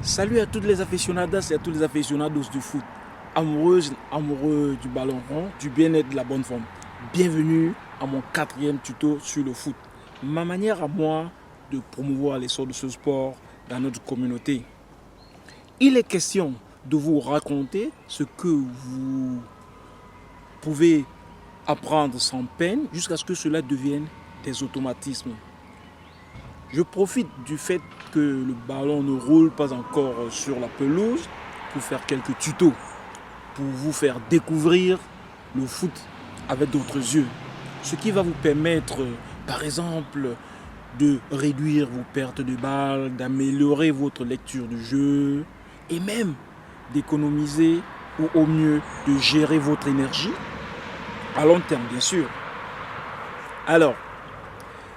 Salut à toutes les aficionadas et à tous les aficionados du foot, amoureuses, amoureux du ballon rond, du bien-être, de la bonne forme. Bienvenue à mon 4e tuto sur le foot. Ma manière à moi de promouvoir l'essor de ce sport dans notre communauté. Il est question de vous raconter ce que vous pouvez apprendre sans peine jusqu'à ce que cela devienne des automatismes. Je profite du fait que le ballon ne roule pas encore sur la pelouse pour faire quelques tutos, pour vous faire découvrir le foot avec d'autres yeux. Ce qui va vous permettre, par exemple, de réduire vos pertes de balles, d'améliorer votre lecture du jeu et même d'économiser ou au mieux de gérer votre énergie à long terme, bien sûr. Alors,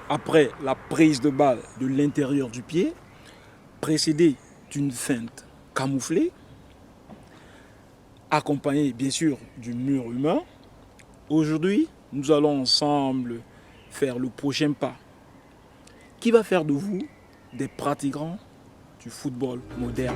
après la prise de balle de l'intérieur du pied, précédée d'une feinte camouflée, accompagnée bien sûr du mur humain, aujourd'hui, nous allons ensemble faire le prochain pas qui va faire de vous des pratiquants du football moderne.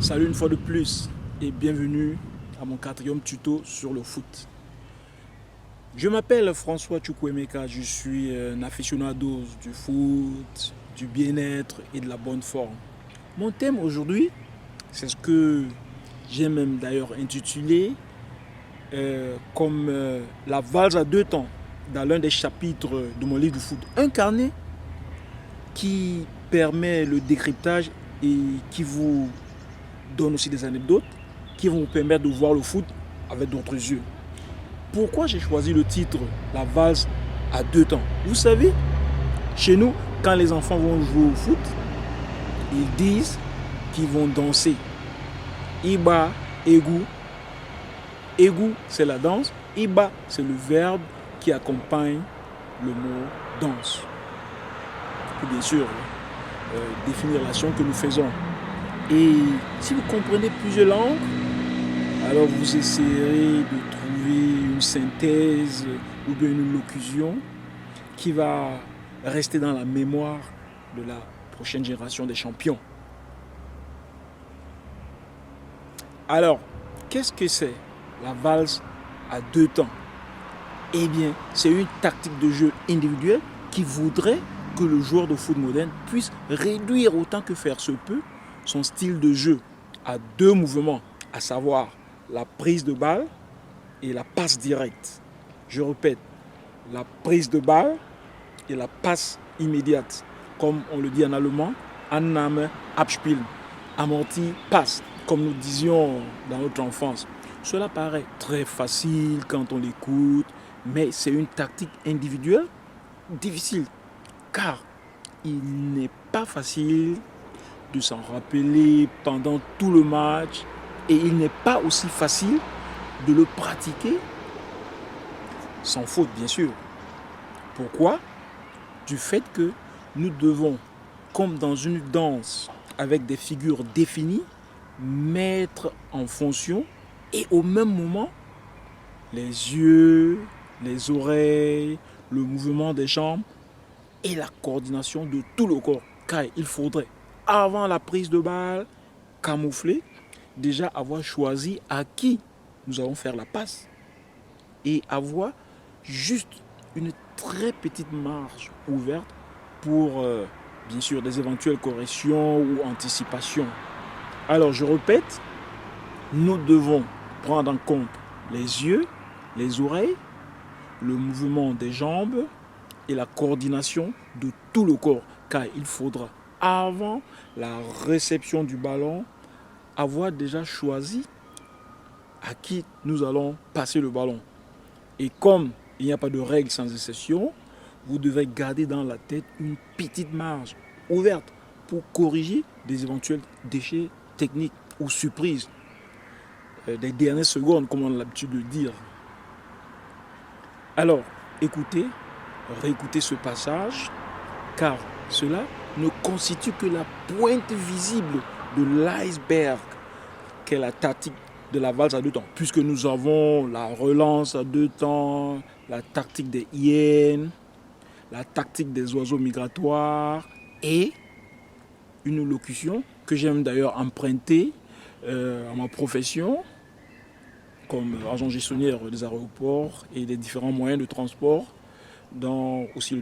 Salut une fois de plus et bienvenue à mon 4e tuto sur le foot. Je m'appelle François Chukwuemeka, je suis un aficionado du foot, du bien-être et de la bonne forme. Mon thème aujourd'hui, c'est ce que j'ai même d'ailleurs intitulé comme la valse à 2 temps dans l'un des chapitres de mon livre du foot. Un carnet qui permet le décryptage et qui vous donne aussi des anecdotes qui vont vous permettre de voir le foot avec d'autres yeux. Pourquoi j'ai choisi le titre La valse à 2 temps? Vous savez, chez nous, quand les enfants vont jouer au foot, ils disent qu'ils vont danser. Iba, égou. Égou, c'est la danse. Iba, c'est le verbe qui accompagne le mot danse. Et bien sûr, définir l'action que nous faisons. Et si vous comprenez plusieurs langues, alors vous essayerez de trouver une synthèse ou bien une locution qui va rester dans la mémoire de la prochaine génération des champions. Alors, qu'est-ce que c'est la valse à 2 temps? Eh bien, c'est une tactique de jeu individuelle qui voudrait que le joueur de foot moderne puisse réduire autant que faire se peut son style de jeu à 2 mouvements, à savoir la prise de balle et la passe directe. Je répète, la prise de balle et la passe immédiate. Comme on le dit en allemand, Annahme, Abspielen, amorti, passe, comme nous disions dans notre enfance. Cela paraît très facile quand on l'écoute, mais c'est une tactique individuelle difficile, car il n'est pas facile de s'en rappeler pendant tout le match et il n'est pas aussi facile de le pratiquer sans faute, bien sûr. Pourquoi? Du fait que nous devons, comme dans une danse avec des figures définies, mettre en fonction et au même moment les yeux, les oreilles, le mouvement des jambes et la coordination de tout le corps. Car il faudrait, avant la prise de balle, camoufler, déjà avoir choisi à qui nous allons faire la passe et avoir juste une très petite marge ouverte pour, bien sûr, des éventuelles corrections ou anticipations. Alors, je répète, nous devons prendre en compte les yeux, les oreilles, le mouvement des jambes et la coordination de tout le corps, car il faudra avant la réception du ballon, avoir déjà choisi à qui nous allons passer le ballon. Et comme il n'y a pas de règle sans exception, vous devez garder dans la tête une petite marge ouverte pour corriger des éventuels déchets techniques ou surprises des dernières secondes, comme on a l'habitude de dire. Alors, écoutez, réécoutez ce passage, car cela ne constitue que la pointe visible de l'iceberg qu'est la tactique de la valse à deux temps, puisque nous avons la relance à deux temps, la tactique des hyènes, la tactique des oiseaux migratoires et une locution que j'aime d'ailleurs emprunter à ma profession comme agent gestionnaire des aéroports et des différents moyens de transport dans aussi le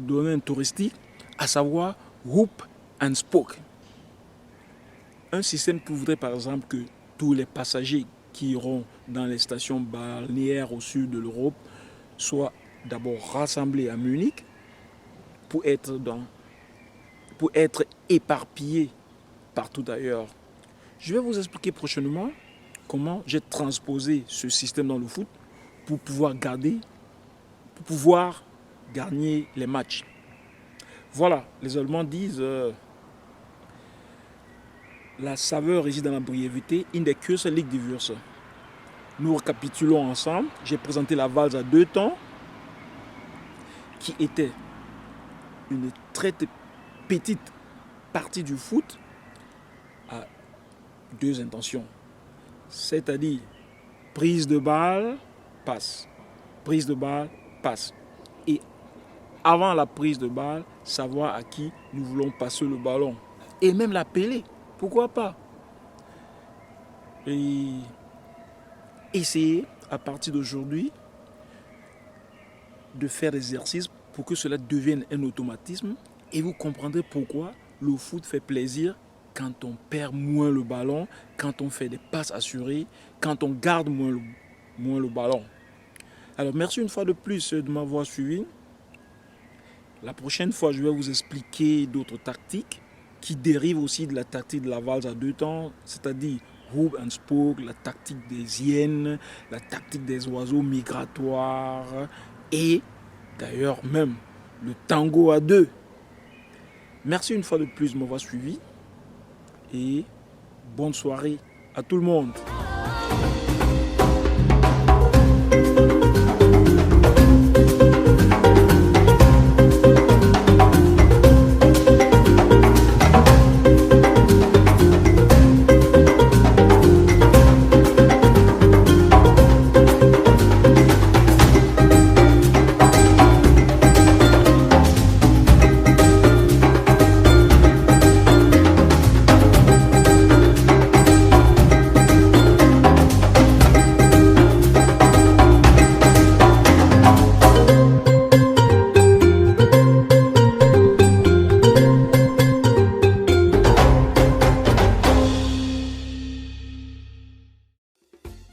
domaine touristique, à savoir Hoop and Spoke. Un système qui voudrait par exemple que tous les passagers qui iront dans les stations balnéaires au sud de l'Europe soient d'abord rassemblés à Munich pour être éparpillés partout ailleurs. Je vais vous expliquer prochainement comment j'ai transposé ce système dans le foot pour pouvoir gagner les matchs. Voilà, les Allemands disent la saveur réside dans la brièveté, in der Kürze liegt die Würze. Nous récapitulons ensemble. J'ai présenté la valse à deux temps, qui était une très petite partie du foot à deux intentions. C'est-à-dire prise de balle, passe. Prise de balle, passe. Et avant la prise de balle, savoir à qui nous voulons passer le ballon. Et même l'appeler. Pourquoi pas? Et essayez à partir d'aujourd'hui de faire des exercices pour que cela devienne un automatisme et vous comprendrez pourquoi le foot fait plaisir quand on perd moins le ballon, quand on fait des passes assurées, quand on garde moins le ballon. Alors merci une fois de plus de m'avoir suivi. La prochaine fois, je vais vous expliquer d'autres tactiques qui dérivent aussi de la tactique de la valse à deux temps, c'est-à-dire Hoop and Spoke, la tactique des hyènes, la tactique des oiseaux migratoires et d'ailleurs même le tango à deux. Merci une fois de plus de m'avoir suivi et bonne soirée à tout le monde.